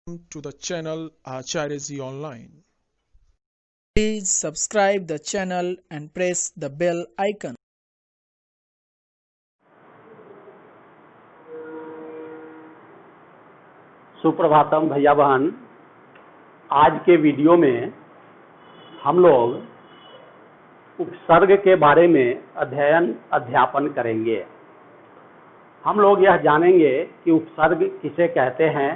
Welcome to the channel Acharya Online. Please subscribe the channel and press the bell icon. Suprabhatam भैया बहन। आज के video में हम लोग उपसर्ग के बारे में अध्यापन करेंगे। हम लोग यह जानेंगे कि उपसर्ग किसे कहते हैं,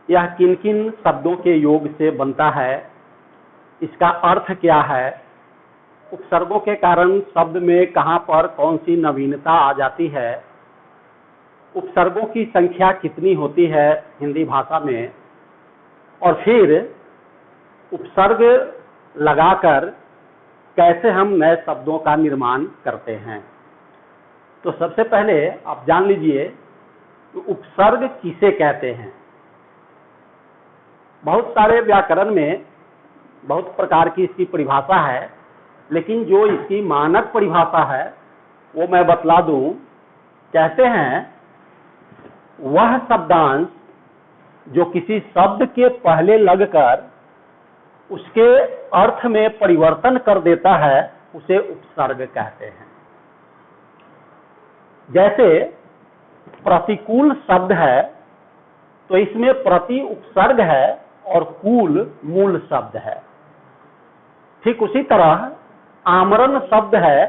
यह किन किन शब्दों के योग से बनता है, इसका अर्थ क्या है, उपसर्गों के कारण शब्द में कहाँ पर कौन सी नवीनता आ जाती है, उपसर्गों की संख्या कितनी होती है हिंदी भाषा में, और फिर उपसर्ग लगाकर कैसे हम नए शब्दों का निर्माण करते हैं। तो सबसे पहले आप जान लीजिए कि उपसर्ग किसे कहते हैं। बहुत सारे व्याकरण में बहुत प्रकार की इसकी परिभाषा है, लेकिन जो इसकी मानक परिभाषा है वो मैं बतला दूं। कहते हैं वह शब्दांश जो किसी शब्द के पहले लगकर उसके अर्थ में परिवर्तन कर देता है उसे उपसर्ग कहते हैं। जैसे प्रतिकूल शब्द है तो इसमें प्रति उपसर्ग है और कूल मूल शब्द है। ठीक उसी तरह आमरण शब्द है,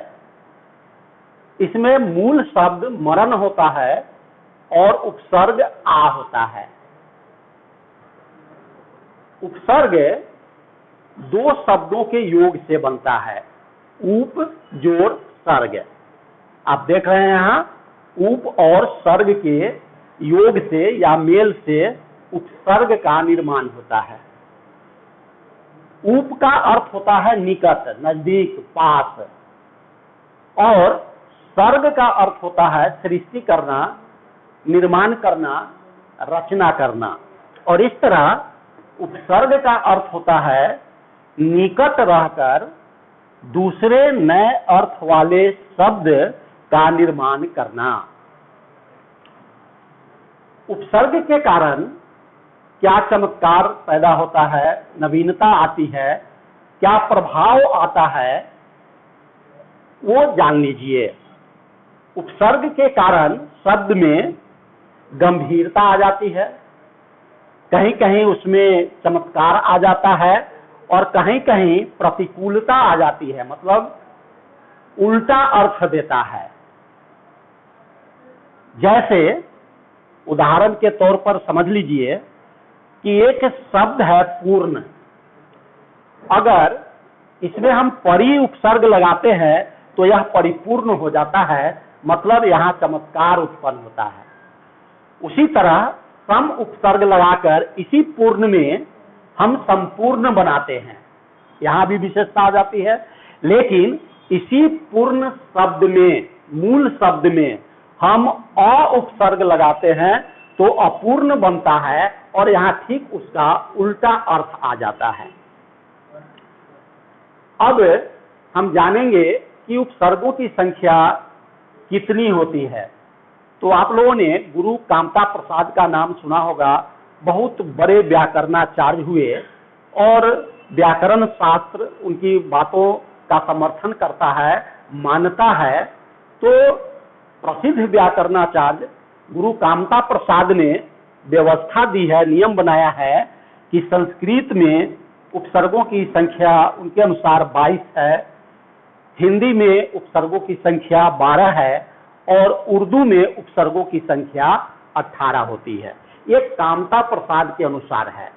इसमें मूल शब्द मरण होता है और उपसर्ग आ होता है। उपसर्ग दो शब्दों के योग से बनता है, उप जोड़ सर्ग। आप देख रहे हैं यहाँ उप और सर्ग के योग से या मेल से उपसर्ग का निर्माण होता है। उप का अर्थ होता है निकट, नजदीक, पास, और सर्ग का अर्थ होता है सृष्टि करना, निर्माण करना, रचना करना। और इस तरह उपसर्ग का अर्थ होता है निकट रहकर दूसरे नए अर्थ वाले शब्द का निर्माण करना। उपसर्ग के कारण क्या चमत्कार पैदा होता है, नवीनता आती है, क्या प्रभाव आता है, वो जान लीजिए। उपसर्ग के कारण शब्द में गंभीरता आ जाती है, कहीं कहीं उसमें चमत्कार आ जाता है और कहीं कहीं प्रतिकूलता आ जाती है, मतलब उल्टा अर्थ देता है। जैसे उदाहरण के तौर पर समझ लीजिए कि एक शब्द है पूर्ण, अगर इसमें हम परि उपसर्ग लगाते हैं तो यह परिपूर्ण हो जाता है, मतलब यहाँ चमत्कार उत्पन्न होता है। उसी तरह सम उपसर्ग लगाकर इसी पूर्ण में हम संपूर्ण बनाते हैं, यहाँ भी विशेषता आ जाती है। लेकिन इसी पूर्ण शब्द में, मूल शब्द में हम अ उपसर्ग लगाते हैं तो अपूर्ण बनता है और यहाँ ठीक उसका उल्टा अर्थ आ जाता है। अब हम जानेंगे कि उपसर्गों की संख्या कितनी होती है। तो आप लोगों ने गुरु कामता प्रसाद का नाम सुना होगा, बहुत बड़े व्याकरणाचार्य हुए और व्याकरण शास्त्र उनकी बातों का समर्थन करता है, मानता है। तो प्रसिद्ध व्याकरणाचार्य गुरु कामता प्रसाद ने व्यवस्था दी है, नियम बनाया है कि संस्कृत में उपसर्गों की संख्या उनके अनुसार 22 है, हिंदी में उपसर्गों की संख्या 12 है और उर्दू में उपसर्गों की संख्या 18 होती है। ये कामता प्रसाद के अनुसार है।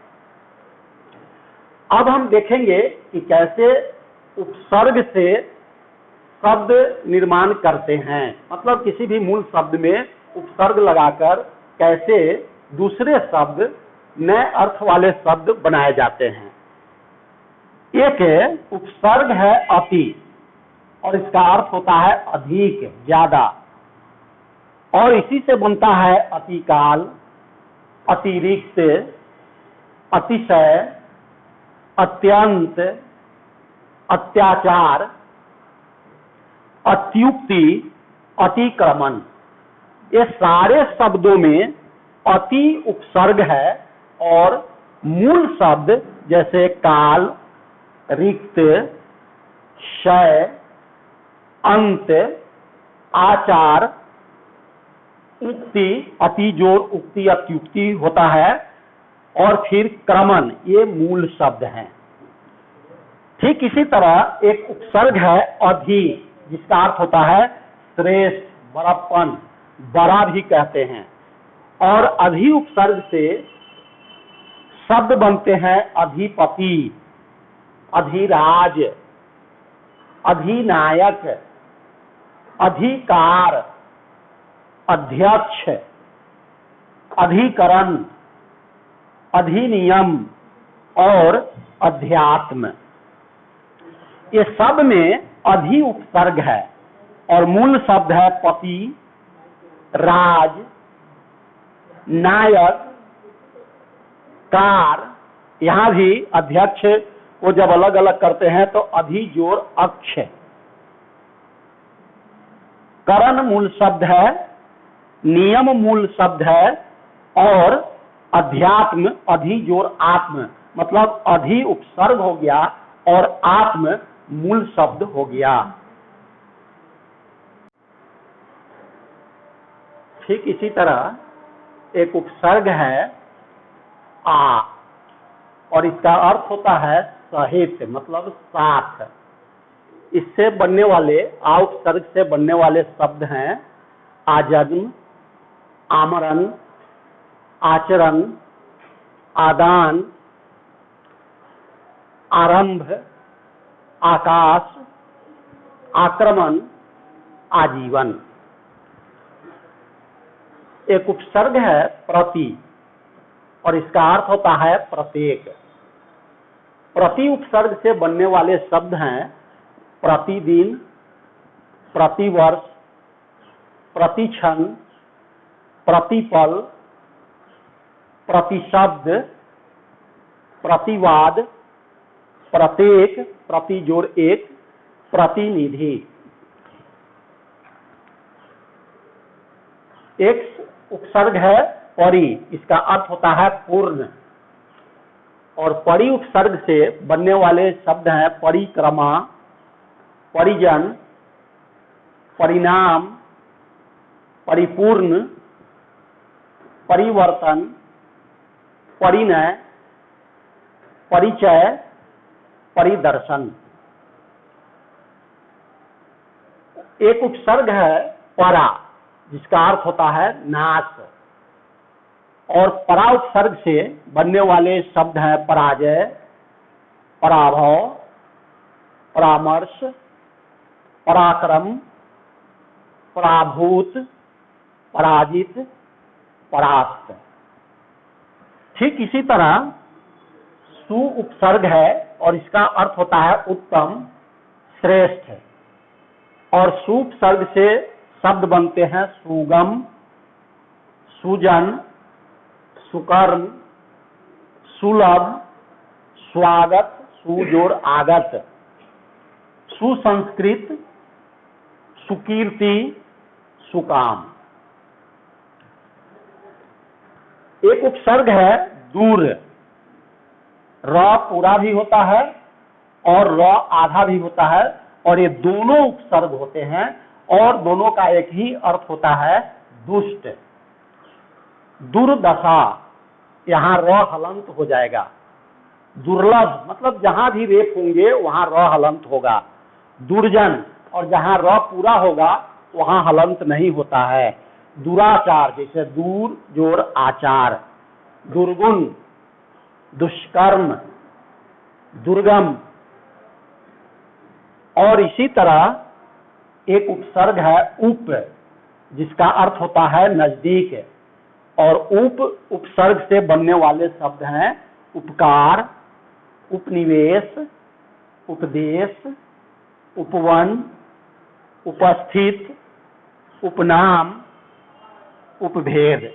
अब हम देखेंगे कि कैसे उपसर्ग से शब्द निर्माण करते हैं, मतलब किसी भी मूल शब्द में उपसर्ग लगाकर कैसे दूसरे शब्द, नए अर्थ वाले शब्द बनाए जाते हैं। एक उपसर्ग है अति, और इसका अर्थ होता है अधिक, ज्यादा, और इसी से बनता है अतिकाल, अतिरिक्त, अतिशय, अत्यंत, अत्याचार, अत्युक्ति, अतिक्रमण। ये सारे शब्दों में अति उपसर्ग है और मूल शब्द जैसे काल, रिक्त, क्षय, अंत, आचार, उक्ति, अतिजोर, उक्ति, अत्युक्ति होता है, और फिर क्रमण, ये मूल शब्द हैं। ठीक इसी तरह एक उपसर्ग है अधि, जिसका अर्थ होता है श्रेष्ठ, बड़प्पन, बड़ा भी कहते हैं। और अधि उपसर्ग से शब्द बनते हैं अधिपति, अधिराज, अधिनायक, अधिकार, अध्यक्ष, अधिकरण, अधिनियम और अध्यात्म। ये सब में अधि उपसर्ग है और मूल शब्द है पति, राज, नायक, कार। यहाँ भी अध्यक्ष को जब अलग अलग करते हैं तो अधि जोर अक्ष। करण मूल शब्द है, नियम मूल शब्द है, और अध्यात्म अधि जोर आत्म, मतलब अधि उपसर्ग हो गया और आत्म मूल शब्द हो गया। ठीक इसी तरह एक उपसर्ग है आ, और इसका अर्थ होता है सहित, मतलब साथ। इससे बनने वाले, आ उपसर्ग से बनने वाले शब्द हैं आजन्म, आमरण, आचरण, आदान, आरंभ, आकाश, आक्रमण, आजीवन। एक उपसर्ग है प्रति, और इसका अर्थ होता है प्रत्येक। प्रति उपसर्ग से बनने वाले शब्द हैं प्रतिदिन, प्रतिवर्ष, प्रतिक्षण, प्रतिपल, प्रतिशब्द, प्रतिवाद, प्रत्येक, प्रति जोड़ एक, प्रतिनिधि। एक उपसर्ग है परि, इसका अर्थ होता है पूर्ण, और परि उपसर्ग से बनने वाले शब्द हैं परिक्रमा, परिजन, परिणाम, परिपूर्ण, परिवर्तन, परिणय, परिचय, परिदर्शन। एक उपसर्ग है परा, जिसका अर्थ होता है नाश, और परा उपसर्ग से बनने वाले शब्द हैं पराजय, पराभव, परामर्श, पराक्रम, पराभूत, पराजित, परास्त। ठीक इसी तरह सु उपसर्ग है और इसका अर्थ होता है उत्तम, श्रेष्ठ, और सु उपसर्ग से शब्द बनते हैं सुगम, सुजन, सुकर्म, सुलभ, स्वागत, सुजोड़ आगत, सुसंस्कृत, सुकीर्ति, सुकाम। एक उपसर्ग है दूर, र पूरा भी होता है और र आधा भी होता है, और ये दोनों उपसर्ग होते हैं और दोनों का एक ही अर्थ होता है दुष्ट। दुर्दशा, यहाँ र हलंत हो जाएगा। दुर्लभ, मतलब जहां भी रेप होंगे वहां र हलंत होगा। दुर्जन, और जहां र पूरा होगा वहां हलंत नहीं होता है। दुराचार, जैसे दूर जोड़ आचार। दुर्गुण, दुष्कर्म, दुर्गम। और इसी तरह एक उपसर्ग है उप, जिसका अर्थ होता है नजदीक, और उप उपसर्ग से बनने वाले शब्द हैं उपकार, उपनिवेश, उपदेश, उपवन, उपस्थित, उपनाम, उपभेद।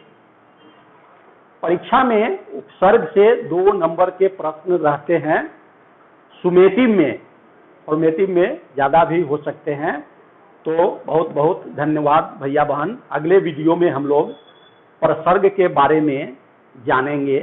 परीक्षा में उपसर्ग से 2 नंबर के प्रश्न रहते हैं, सुमेटिव में, फॉर्मेटिव में ज्यादा भी हो सकते हैं। तो बहुत बहुत धन्यवाद भैया बहन। अगले वीडियो में हम लोग प्रसर्ग के बारे में जानेंगे।